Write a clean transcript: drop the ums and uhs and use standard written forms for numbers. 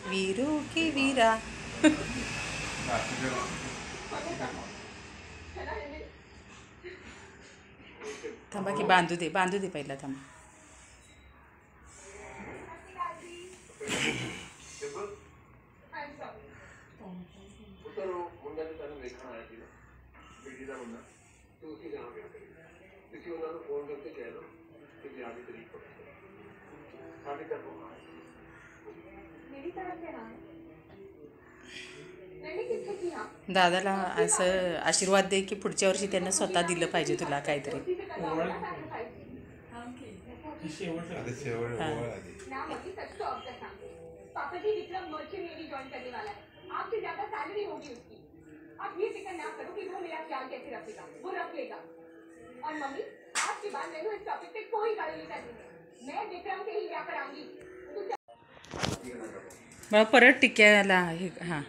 वीरू की वीरा. थांबा की बांधू दे पहिला थांबा. दादाला असं आशीर्वाद दे की पुढच्या वर्षी त्यांना स्वतः दिलं पाहिजे तुला काहीतरी. पापा जी विक्रम मर्चेंट नेवी ज्वाइन करने वाला है. आपसे ज्यादा सैलरी होगी उसकी. आप ये फिक्र ना करो कि वो मेरा ख्याल कैसे रखेगा. वो रख लेगा. और मम्मी आपके बाद मैं इस टॉपिक पे कोई गाली नहीं करनी. मैं विक्रम से ही ब्याह कराऊंगी. मला परत टिक्याला हां